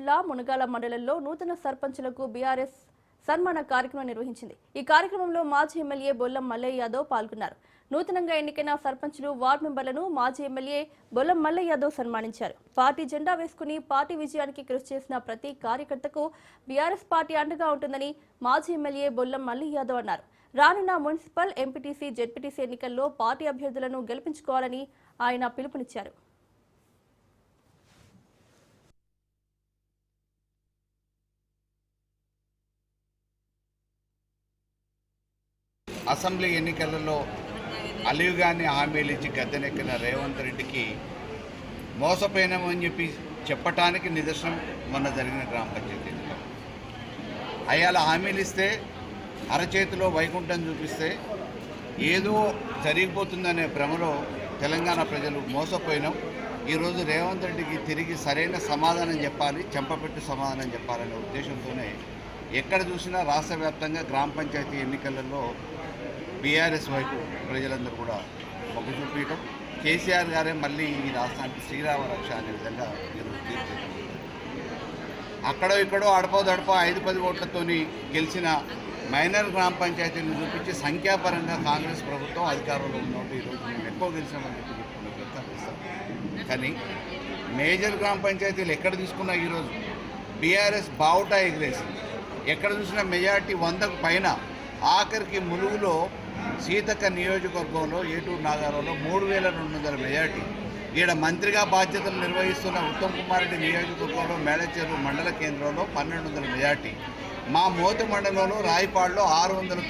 జిల్లా మునగాల మండలంలో నూతన సర్పంచులకు బీఆర్ఎస్ సన్మాన కార్యక్రమం నిర్వహించింది। ఈ కార్యక్రమంలో మాజీ ఎమ్మెల్యే బొల్లం మల్లయ్య యాదవ్ పాల్గొన్నారు। నూతనంగా ఎన్నికైన సర్పంచులు వార్డు మెంబర్లను మాజీ ఎమ్మెల్యే బొల్లం మల్లయ్య యాదవ్ సన్మానించారు। పార్టీ జెండా వేసుకుని పార్టీ విజయానికి కృషి చేసిన ప్రతి కార్యకర్తకు బీఆర్ఎస్ పార్టీ అండగా ఉంటుందని మాజీ ఎమ్మెల్యే బొల్లం మల్లయ్య యాదవ్ అన్నారు। రానున్న మున్సిపల్, ఎంపీటీసీ, జెడ్పీటీసీ ఎన్నికల్లో పార్టీ అభ్యర్థులను గెలిపించుకోవాలని ఆయన పిలుపునిచ్చారు। అసెంబ్లీ ఎన్నికలలో అలివిగాని హామీలు ఇచ్చి గద్దెనెక్కిన రేవంత్ రెడ్డికి మోసపోయినామని చెప్పటానికి నిదర్శనం మొన్న జరిగిన గ్రామ పంచాయతీ ఎన్నికలు। అయ్యాల హామీలు ఇస్తే అరచేతిలో వైకుంఠం చూపిస్తే ఏదో జరిగిపోతుందనే భ్రమలో తెలంగాణ ప్రజలు మోసపోయినాం। ఈరోజు రేవంత్ రెడ్డికి తిరిగి సరైన సమాధానం చెప్పాలి, చెంపపెట్టు సమాధానం చెప్పాలనే ఉద్దేశంతోనే ఎక్కడ చూసినా రాష్ట్ర వ్యాప్తంగా గ్రామ పంచాయతీ ఎన్నికలలో బీఆర్ఎస్ వైపు ప్రజలందరూ కూడా మొగ్గు చూపించడం, కేసీఆర్ గారే మళ్ళీ ఈ రాష్ట్రానికి శ్రీరామ రక్ష అనే విధంగా ఈరోజు తీర్పు అక్కడో ఇక్కడో అడపో 5-10 ఓట్లతోని గెలిచిన మైనర్ గ్రామ పంచాయతీలను చూపించి సంఖ్యాపరంగా కాంగ్రెస్ ప్రభుత్వం అధికారంలో ఉన్నట్టు ఈరోజు మేము ఎక్కువ గెలిచామని చెప్తాం। కానీ మేజర్ గ్రామ పంచాయతీలు ఎక్కడ తీసుకున్నా ఈరోజు బీఆర్ఎస్ బావుటా ఎగిరేసింది। ఎక్కడ చూసినా మెజార్టీ 100కు పైన। ఆఖరికి ములుగులో సీతక్క నియోజకవర్గంలో ఏటూరు నాగారంలో 3200 మెజార్టీ। ఈడ మంత్రిగా బాధ్యతలు నిర్వహిస్తున్న ఉత్తమ్ కుమార్ రెడ్డి నియోజకవర్గంలో మేడచెరు మండల కేంద్రంలో 1200 మెజార్టీ। మా మోతు మండలంలో రాయపాడులో 690